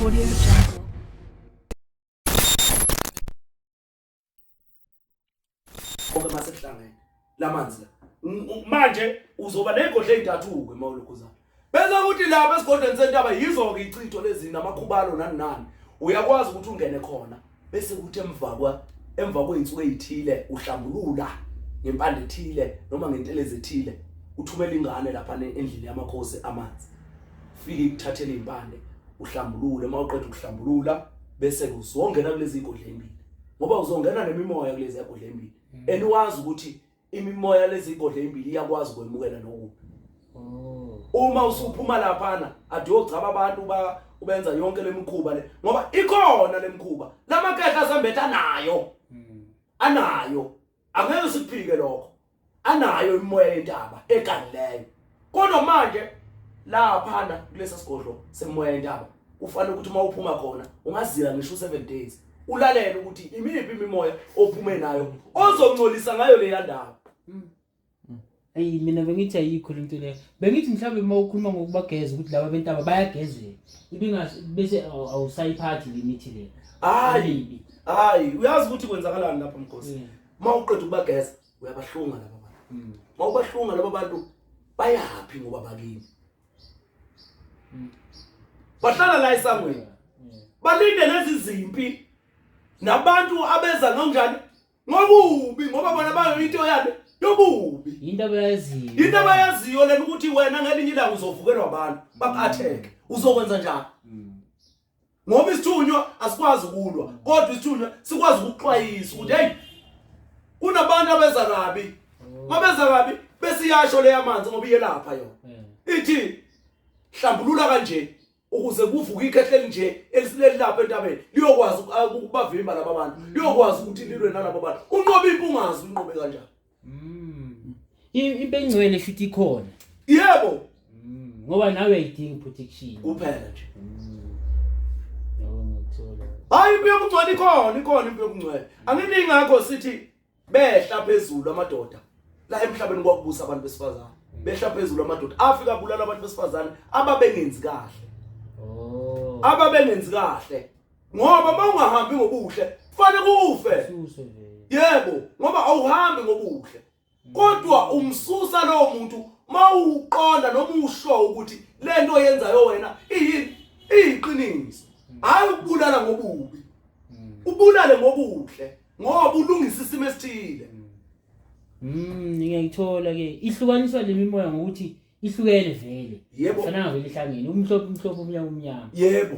Audio Jungle. Ngoba masekuhlangene lamanzi la manje uzoba negodle ezintathu ke mawulokhuza bese ukuthi lapha esigodleni sentaba yizo ke ichitho lezi namakhubalo nani uyakwazi ukuthi ungene khona bese kuthi emva kweinsuku ezithile uhlambulula ngempande ethile noma ngentelezi ethile uthumela ingane lapha endlini yamakhosi amanzi ufike ikuthathele impande uhlambulule mawuqeda ukuhlambulula bese uzongena kulezi igodle embili ngoba uzongena nemimoya kulezi igodle embili eniwazi ukuthi imimoya lezi igodle embili iyakwazi ukwemukela lokho uma usuphuma lapha adiyogcaba abantu ubenza yonke lemikhuba le ngoba ikhona lemikhuba lamakehla asambetha nayo anayo angeke siphike lokho anayo imimoya yentaba eganileyo kodwa manje lapha kulesa sigodlo semoya yentaba ufanele ukuthi mawuphuma khona ungazila ngisho 7 days ulalele ukuthi imiphi imimoya ophume nayo ozongcolisa ngayo le yandaba. Hey mina bengithi ayikho lento le bengithi mhlawumbe uma ukhuluma ngokubageza ukuthi laba bentaba bayagezela ibingase bese awusayiphathi limithi le hayi uyazi ukuthi kwenzakalani lapha mkhosi mawuqeda ukubageza uyabahlunga laba bantu mawubahlunga laba bantu bayapi ngoba bakini bahlala la esangweni balinde lezi zimpi nabantu abeza ngonjani ngobubi ngoba bona bayo into yale yobubi into abayaziyo lena ukuthi wena ngelinye ilanga uzovukelwa abantu bakatheke uzokwenza njani ngoba isithunywa asikwazi ukulwa kodwa isithunywa sikwazi ukuxwayisa ukuthi hey kunabantu abeza kabi mabeza kabi bese iyasho le yamanzi ngoba iyelapha yona ithi hlambulula kanje ukuze kuvuke ikhehle nje elisileli lapha entabeni liyokwazi ukubavimba laba bantu liyokwazi ukuthi lilwe nalabo bantu unqoba impungazi unqobe kanjani impe engcwele futhi ikhona yebo ngoba nawe uyidinga protection kuphela nje ngiyakuthola hayi impe yokungcwele ikhona impe yokungcwele angini ngakho sithi behla phezulu amadoda la emhlabeni kwakubusa abantu besifazane behla phezulu amadoda afika bulala abantu besifazane ababengenzi kahle ababengenzi kahle ngoba mawungahambi ngobuhle kufanele ufe yebo ngoba awuhambi ngobuhle kodwa umsusa lo muntu mawuqonda noma usho ukuthi lento yenzayo wena iyiqiniso hayi ukubulala ngobubi ubulale ngobuhle ngoba ulungisa isimo esithile ngiyayithola ke ihlukaniswa lemimoya ngokuthi ihlukene vele yebo fanele vele ihlangene umhlophe umnyama yebo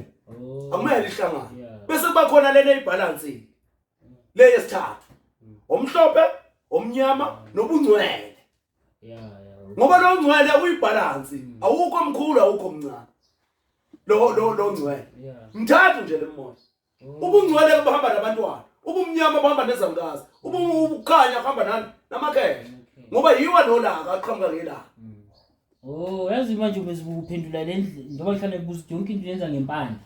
akumele ihlangane bese kuba khona lena ibalance le yesithathu omhlophe omnyama nobungcwele ngoba lo ngcwele uyibalance awukho omkhulu awukho omncane lo ngcwele mthathu nje lemoya ubungcwele bahamba nabantwana ubumnyama bahamba nezangazi ubukhanya bahamba nani namakhehle ngoba yiwa nolaka aqhamuka ngelanga yazi manje ubezibuphendula lendle njengoba kuhlale kubuza yonke into yenza ngempande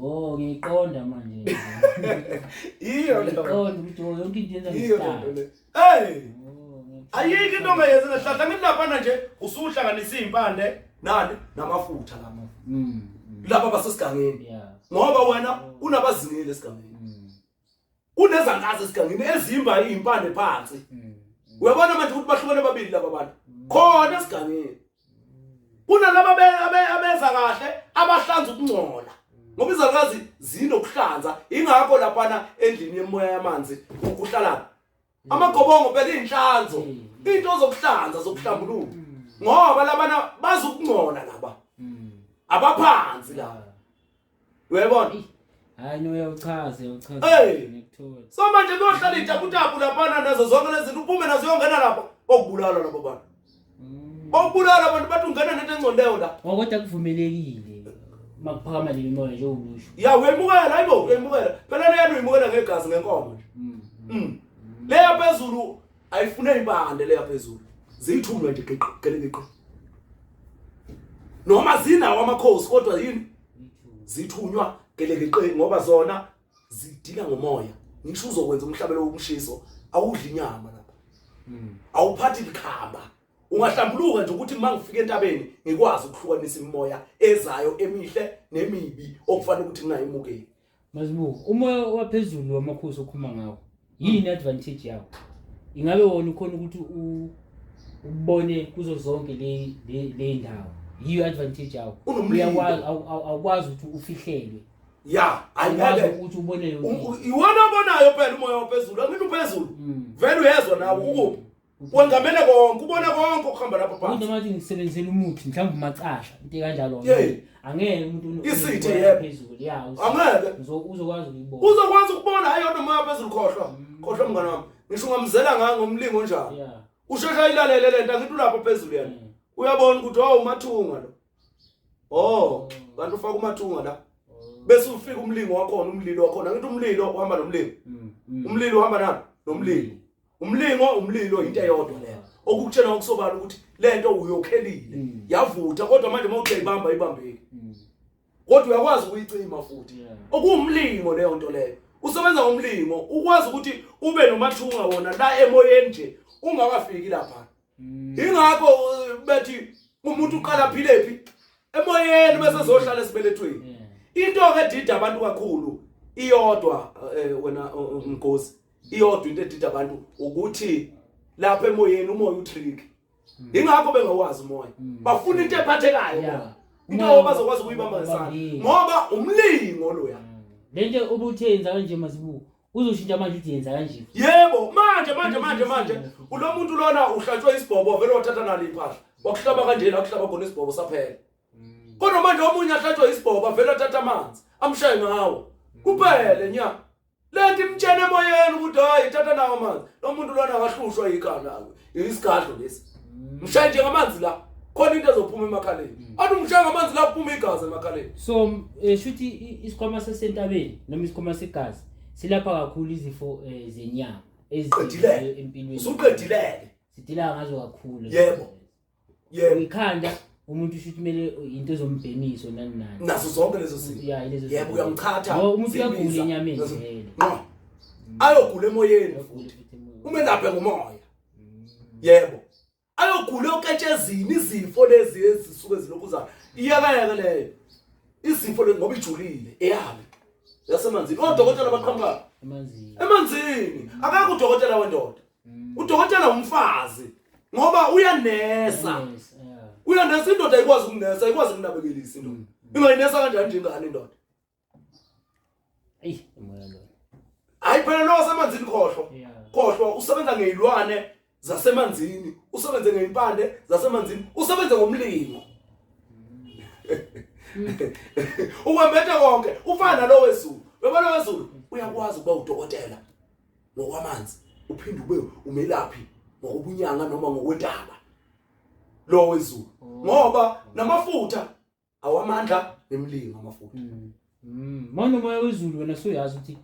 ngiyiqonda manje iyo le ukuthi yonke into yenza ngempande ayike into ongayenza ngehlahla ngilapha nje usuhlanganisa impande nani namafutha laba basesigangeni ngoba wena unabazingile esigangeni unezangazi esigangeni ezimba impande phansi uyabona manje ukuthi bahlukene babili laba bantu khona esigangeni kunalaba abeza kahle abahlanza ukungcola ngoba izangazi zinokuhlanza ingakho lapha endlini yemoya yamanzi ukuhlala amagobongo phela inhlanzo into zokuhlanza zokuhlambulula ngoba labana bazukungcola laba abaphansi la uyabona hayi no uyachaza ngikuthola so manje kuyohlala ijabutabu lapha nazo zonke lezi zinto uphume nazo yongena lapha okubulala labo bantu okubulala abantu bathi ungena nento engcondeyo la kodwa kuvumelekile makuphakama lemimoya nje ubusho uyemukela hayibo uyemukela phela leyana uyimukela ngegazi ngenkomo nje leya phezulu ayifune impande leya phezulu ziyithunywe nje geqe noma zinawo amakhosi kodwa yini zithunywa gelekeqe ngoba zona zidila ngomoya ngisho uzokwenza umhlabelo womshiso awudli inyama lapha awuphathi likhamba ungahlambuluka nje ukuthi mangifika entabeni ngikwazi ukuhlukanisa imimoya ezayo emihle nemibi okufanele ukuthi ngingayimukeli. Mazibuko, umoya waphezulu wamakhosi okhuluma ngawo yini advantage yawo? Ingabe wona ukhona ukuthi ubone kuzo zonke le ndawo. Yiyo advantage yawo. Uyakwazi awukwazi ukuthi ufihlelwe. Ya, ayingeke ukuthi ubone yonke. Iwona obonayo phela umoya waphezulu, angithi uphezulu. Vele uyezwa nawo ukuphi. Wengamele konke, ubona konke okuhamba lapha phansi. Umuntu manje ngisebenzele umuthi, mhlawumbe umacasha, into kanjalo. Angeke umuntu isithe phezulu. Ya, angeke uzokwazi ukubona. Uzokwazi ukubona hayi yona umoya phezulu khohlwa mngani wami. Ngisho ngamzela ngomlingo njalo. Yeah. Ushesha ilalele lento angithi lapha phezulu yena. Uyabona ukuthi umathunga lo. Kanti ufaka umathunga la. Bese ufika umlingo wakhona, umlilo wakhona. Angithi umlilo uhamba nomlingo. Umlilo uhamba nani? Nomlilo. Umlilo into eyodwa leyo. Okukutshela ngokusobala ukuthi lento uyokhelile. Yavutha kodwa manje mawuthi ibamba ibambeke. Kodwa uyakwazi ukuyicima futhi. Okuwumlingo leyo nto leyo. Usebenza ngomlingo, ukwazi ukuthi ube nomathunga wona la emoyeni nje ungakafiki lapha. Ingakho bethi umuntu uqala philephi emoyeni bese zohlala esibelethweni. Into ke dida abantu kakhulu iyodwa wena Nkosi. Iyodwa into edida abantu ukuthi lapha emoyeni umoya utrick. Ingakho bengawazi umoya. Bafuna into ephathekayo. Into bazokwazi ukuyibamba ngesandla. Ngoba umlingo loya. Lento obuthenza kanje Mazibuko uzoshintsha manje uthi yenza kanje. Yebo, manje. Ulo muntu lona uhlatshwa isibhobo vele wathatha nalo iphahla. Wakuhlaba kanjena akuhlaba khona isibhobo saphela. Kodwa manje omunye ahlatshwa isibhobo vele wathatha amanzi amshaye ngawo. Kuphele nya. Lethi imtshene emoyeni ukuthi hayi thatha nawo amanzi. Lo muntu lona akahlushwa ikhala. Isigadlo lesi. Mshaye nje ngamanzi la. Khona into ezophuma emakhaleni. Athi umshaya ngamanzi la kuphuma igazi emakhaleni. So shuthi isikhwama sesentabeni noma isikhwama segazi silapha kakhulu izifo zenyama eziqedile empilweni. Usuqedileke. Sidila ngazo kakhulu. Yebo. Ikhanda umuntu shuthi kumele into ezombhemiso nani. Nazo zonke lezo zinto. Yebo uyamkhatha. Umuntu uyagula enyameni vele. Ayogula emoyeni futhi. Umelaphe ngomoya. Yebo. Ayogula oketshezini izifo lezi ezisuke zilokuza. Iyakayeke leyo. Izifo lezi ngoba ijulile eyabe. Yasemanzini. Odokotela baqhamuka emanzini. Akakho udokotela wendoda. Udokotela umfazi ngoba uyanesa. Uyanesa indoda ikwazi ukunesa, ikwazi ukunabekelisa indoda. Ingayinesa kanjani nje ingane indoda? Emoya lo. Hayi phela lo wasemanzini khohlwa usebenza ngezilwane zasemanzini, usebenze ngeimpande zasemanzini, usebenze ngomlingo. Ukwembethe konke, ufana lo wezulu. Yabona lo wezulu uyakwazi ukuba udokotela ngokwamanzi, uphinde ube umelaphi ngokubunyanga noma ngokwentaba. Lo wezulu. Ngoba namafutha awamandla nemlingo amafutha. Manje umoya wezulu wena soyazi ukuthi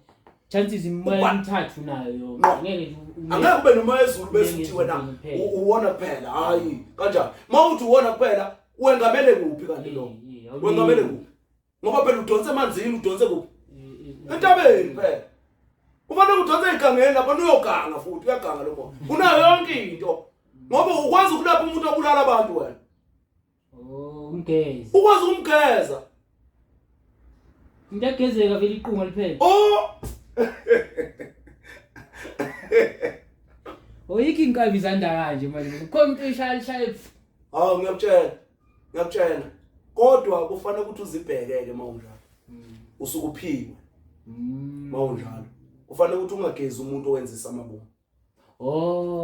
chances imoya emithathu nayo ngeke ube nomoya wezulu bese uthi wena uwona kuphela. Hayi kanjani? Mawuthi uwona kuphela wengamele kuphi kanti lo? Wengamele kuphi? Ngoba phela udonse emanzini udonse kuphi? Entabeni phela. Kufanele udonse igangeni lapha uyoganga futhi uyaganga lo moya. Unayo yonke into. Ngoba ukwazi ukulapha umuntu obulala abantu wena. Umgeza. Ukwazi ukumgeza. Ngiyagezeka vele iqhuma liphela. Oyiki inkabi zanda kanje manje. Ukhona umuntu eshaya. Hawu ngiyakutshela. Kodwa kufanele ukuthi uzibhekeke mawunjalo. Usuke uphiwe. Mawunjalo. Kufanele ukuthi ungagezi umuntu owenza amabomu.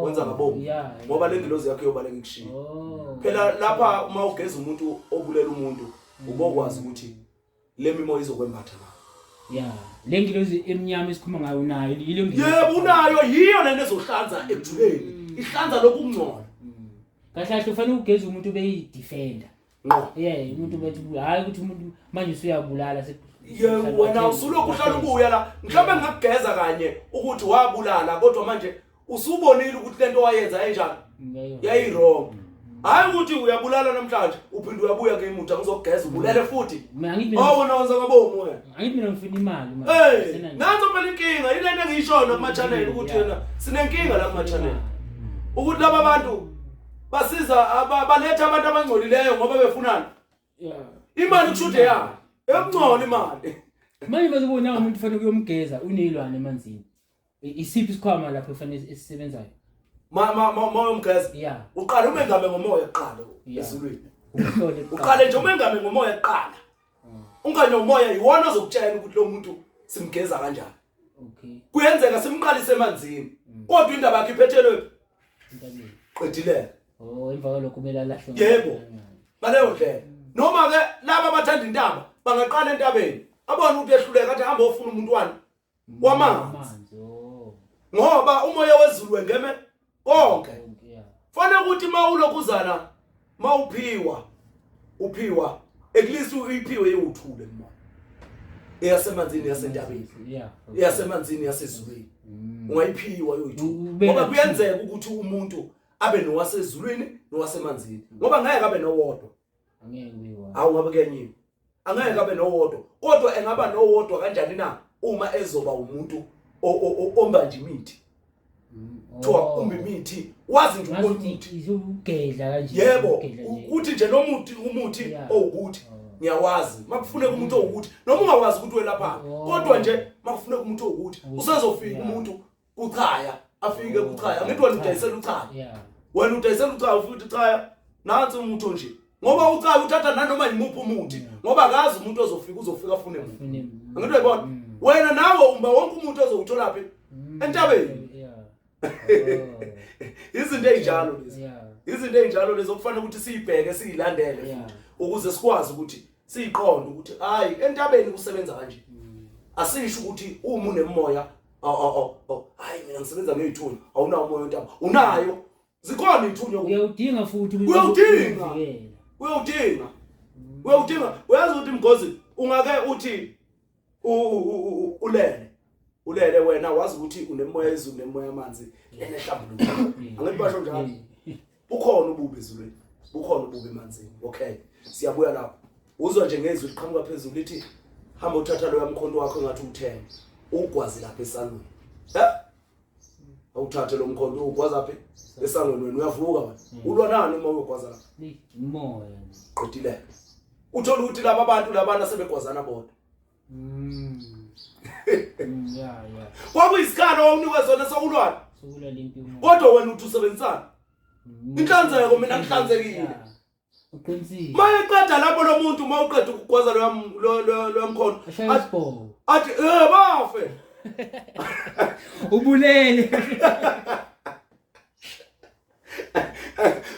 Wenza ngabomu. Ngoba lengilozi yakhe yobaleka ikushiya. Phela lapha uma ugeza umuntu obulela umuntu ubokwazi ukuthi lemimoya izokwembatha nayo. Lengilozi eminyama esikhuma ngayo nayo yilo ngilozi. Yebo unayo yiyo lento ezohlanza ekujuleni. Ihlanza lokungcola. Kahle ufanele ugeza umuntu beyi defender. Umuntu bethi hayi ukuthi umuntu manje usuyabulala wena usulokhu uhlala ubuya la. Mhlawumbe ngakugeza kanye ukuthi wabulala kodwa manje usubonile ukuthi lento wayenza enjani. Yayi wrong. Hayi ukuthi uyabulala namhlanje uphinde uyabuya ke imuthi ngizogeza ubulele futhi. Wona wenza ngabomu wena. Angithi mina ngifuna imali manje. Nanzo phela inkinga ilento engiyishona kuma channel ukuthi yena sinenkinga la kuma channel. Ukuthi laba bantu basiza baletha abantu abangcolileyo ngoba befunana. Yeah. Imali kushude yani. Ekungcola imali. Manje bazobona umuntu kufanele kuyomgeza unelwane emanzini. Isiphi isikhwama lapho kufanele esisebenzayo? Umgeza. Yeah. Uqala umengame ngomoya kuqala ezulwini. Uhlole. Uqale nje umengame ngomoya kuqala. Ungane umoya iwona ozokutshela ukuthi lo muntu simgeza kanjani. Okay. Kuyenzeka simqalise emanzini. Kodwa indaba yakhe iphethelwe Intabeni. qedileke. Oh, emva kwalokho kumele alahlwe. Yebo. Baleyo ndlela. Noma ke laba abathanda intaba bangaqala entabeni. Abone ukuthi ehluleka athi hamba ofuna umuntu wani wamanzi. Ngoba umoya wezulu wengeme konke. Fanele ukuthi mawulokuzana mawuphiwa at least uyiphiwe yewuthule manje. Eyasemanzini yasentabeni. Yeah. Eyasemanzini yasezulwini. Ungayiphiwa yoyithula. Ngoba kuyenzeka ukuthi umuntu abe nowasezulwini nowasemanzini. Ngoba ngeke abe nowodwa. Angeke kuyiwa. Awu ngabe kuyenyiwe. Angeke abe nowodwa. Kodwa engaba nowodwa kanjani na uma ezoba umuntu ombanje imithi. Thowa umbi imithi wazi nje ukuthi izugedla kanje. Yebo uthi nje lo umuthi owukuthi ngiyawazi makufuneka umuntu owukuthi noma ungawazi ukuthi welapha kodwa nje makufuneka umuntu owukuthi usezofika umuntu kuchaya afike kuchaya angithi wena udayisela uchaya wena udayisela uchaya futhi uchaya nansi umuntu nje ngoba uchaya uthatha nanoma imuphi umuthi ngoba akazi umuntu uzofika afune umuntu angithi uyabona wena nawe umba wonke umuntu ozowuthola phi entabeni. Izinto ezinjalo lezi. Izinto ezinjalo lezi okufanele ukuthi siyibheke siyilandele ukuze sikwazi ukuthi siyiqonde ukuthi hayi entabeni kusebenza kanje. Asisho ukuthi uma unemoya hayi mina ngisebenza ngezithunywa awunawo umoya entaba. Unayo. Zikhona izithunywa. Uyawudinga futhi Uyawudinga. Uyazi ukuthi mgozi ungake uthi ulele wena wazi ukuthi unemoya ezulu nemoya amanzi enehlambuluko. Angithi basho njalo. Bukhona ububi ezulwini. Bukhona ububi emanzini. Okay. Siyabuya lapho. Uzwa nje ngezwi liqhamuka phezulu lithi hamba uthatha lo yamkhonto wakho engathi uthenge. Ugwazi lapha esalweni. Awuthathe lo mkhonto ugwaza lapha esangweni wena uyavuka wena. Ulwa nani uma uyogwaza lapha? Umoya. Qedileke. Uthola ukuthi laba abantu labana sebegwazana bodwa. Yeah. Kwakuyisikhala owunikwe zona sokulwana. Sokulwa lempi umoya. Kodwa wena uthi usebenzisana. Inhlanzeko mina ngihlanzekile. Uqinisile. Maye qeda lapho lo muntu mawuqeda ukugwaza lo yamkhona. Athi bafe. Ubulele.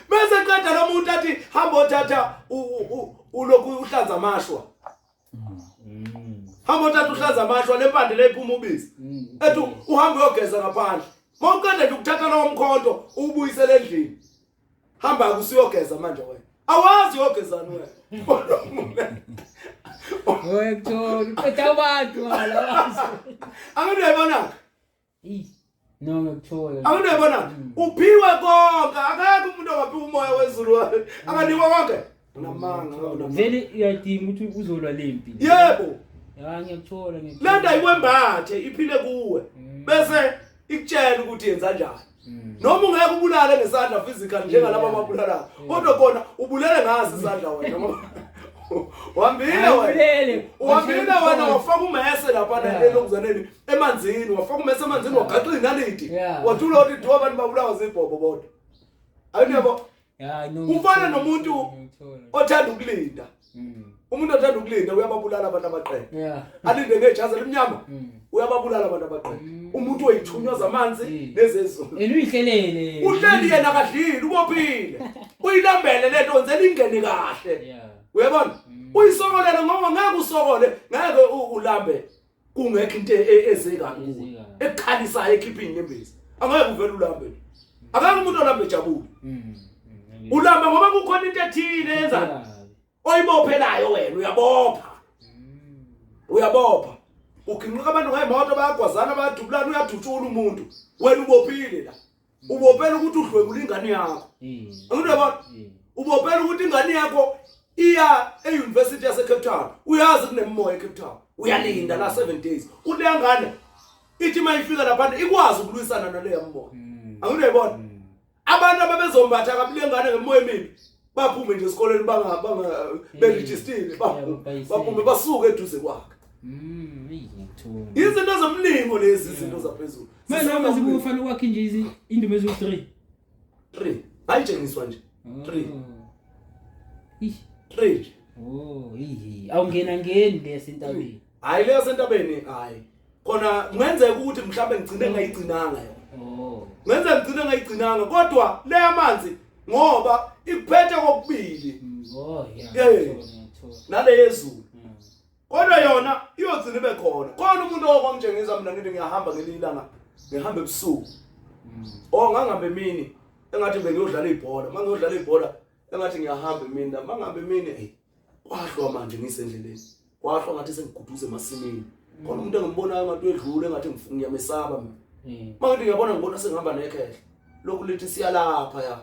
Bese qeda lo muntu athi hamba othatha ulokhu uhlanza amashwa. Hamba uthatha uhlanza amashwa lempande lephuma ubisi. Ethi uhambe uyogeza ngaphandle. Mawuqeda nje ukuthatha lo mkhonto ubuyisele endlini. Hamba kusiyogeza manje wena. Awazi uyogezana wena. Wethu uqeda abantu ngalawazi. Angiyibona. No ngikuthola. Angiyibona. Uphiwe konke akekho umuntu ongaphi umoya wezulu. Anganikwa konke. Unamanga. Vele uyadinga ukuthi uzolwa lempi. Yebo. Ya ngiyakuthola landa iwembathe iphile kuwe bese ikutshela ukuthi yenza kanjani. Noma ungeke ubulale ngesandla physical njengalabo ababulala kodwa khona ubulele ngazi isandla wena ngoba Wambile wena wafaka umese lapha elokuzaneni emanzini wafaka umese emanzini wagaxa inaliti wathula ukuthi do abantu babulawa zibhobo bodwa. Ayinabo. Ufana nomuntu othanda ukulinda. Umuntu othanda ukulinda uyababulala abantu abaqele. Alinde ngejazi elimnyama uyababulala abantu abaqele. Umuntu oyithunywa zamanzi nezezulu. Uyihlelele. Uhleli yena kadlile ubophile. Uyilambele lento wenzela ingene kahle. Uyabona? Uyisokolela ngoba ngeke usokole ngeke ulambe kungekho into ezekayo ekhalisayo ekhipha inyembezi. Angeke uvele ulambe. Akake umuntu olambe ejabule. Ulamba ngoba kukhona into ethile yenza. Oyibophelayo wena uyabopha. Uginqika abantu ngemoto bayagwazana bayadubulana uyadutshula umuntu. Wena ubophile la. Ubophela ukuthi udlwebula ingane yakho. Angiyabona? Ubophela ukuthi ingane yakho iya euniversity yase Cape Town. Uyazi kunemoya eCape Town. Uyalinda la 7 days. Uleya ngane ithi mayifika lapha ikwazi ukulwisana naleya moya. Angiyibona? abantu ababezombatha kabilengane ngemoya emibi baphume nje esikoleni banga beregistered baphume basuke eduze kwakhe. Izinto zomlingo lezi izinto zaphezulu. Manje uma zibufanele kwakhe nje indumo ezo3. 3 ayitshengiswa nje 3 awungena ngeni lesentabeni. Hayi leyo sentabeni hayi. Khona ngenzeka ukuthi mhlawumbe ngicine ngayigcinanga yona. Ngenzeka ngicine ngayigcinanga kodwa le amanzi ngoba ikuphethe kokubili. Nale yezulu. Kodwa yona iyogcina ibe khona. Khona umuntu okwamtshengisa mina ngithi ngiyahamba ngelilanga ngihamba ebusuku. Ngangabe emini engathi bengiyodlala ibhola. Mangiyodlala ibhola engathi ngiyahamba emini. Mangabe emini kwahlwa manje ngisendleleni. Kwahlwa ngathi sengiguduze emasimini. Khona umuntu engimbonayo ngathi wedlule engathi ngiyamesaba mina. Mangithi ngiyabona ngibona sengihamba nekhehla. Lokhu lithi siyalapha ya.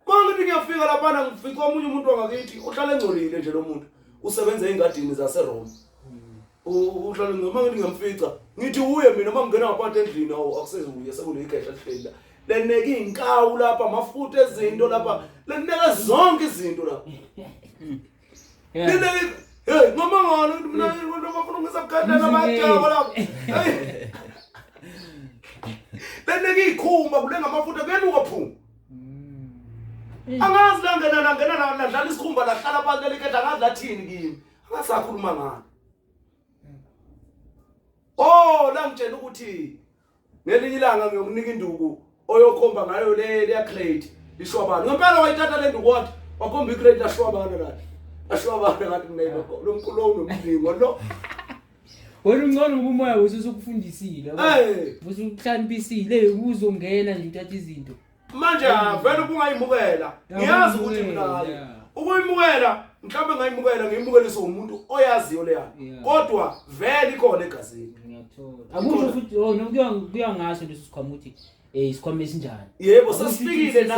Mangithi ngiyafika lapha ngifica omunye umuntu wangakithi uhlala engcolile nje lo muntu. Usebenza engadini zaseRoma. Uhlala mangithi ngiyamfica. Ngithi uye mina mangena ngaphandle endlini akusezuye sekule ikhehla lihleli. Leneke inkawu lapha amafutha ezinto lapha. Leneke zonke izinto lapha. Leneke ngoma ngalo mina abantu abafuna ngisabukhandela amajaba lapha. Leneke ikhumba kulenga amafutha kenuka phuma. Angazi la ngena nadlala isikhumba lahlala phansi lekhetha angazi lathini kimi. Angasakhuluma ngani. La ngitshela ukuthi ngelinye ilanga ngiyokunika induku oyokhomba ngayo le crate lishwabana. Ngempela wayithatha le nduku wathi wakhomba icrate lashwabana la. Ashwabana ngathi mina lo mkulo nomlingo lo. Wena ungcono ngobumoya usukufundisile. Usuhlanipisile uzongena nje uthatha izinto. Manje vele kungayimukela. Ngiyazi ukuthi mina hayi. Ukuyimukela mhlawumbe ngiyimukela umuntu oyaziyo le yana. Kodwa vele ikhona egazini. Ngiyathola. Akusho futhi kuyangasho lesikhwama ukuthi isikhwama esinjani. Yebo sesifikile na.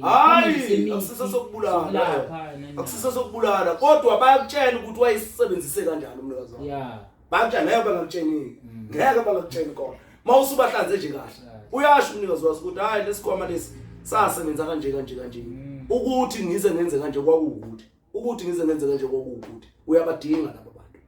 Hayi akusisa sokubulala. Kodwa bayakutshela ukuthi wayisebenzise kanjani umnikazi wakho. Yeah. Bayakutshela ngeke bangakutsheni. Ngeke bangakutsheni khona. Mawusubahlanze nje kahle. Uyasho umnikazi wakho ukuthi hayi lesikhwama lesi sasebenza kanje. Ukuthi ngize ngenze kanje kwakuwukuthi. Uyabadinga labo bantu.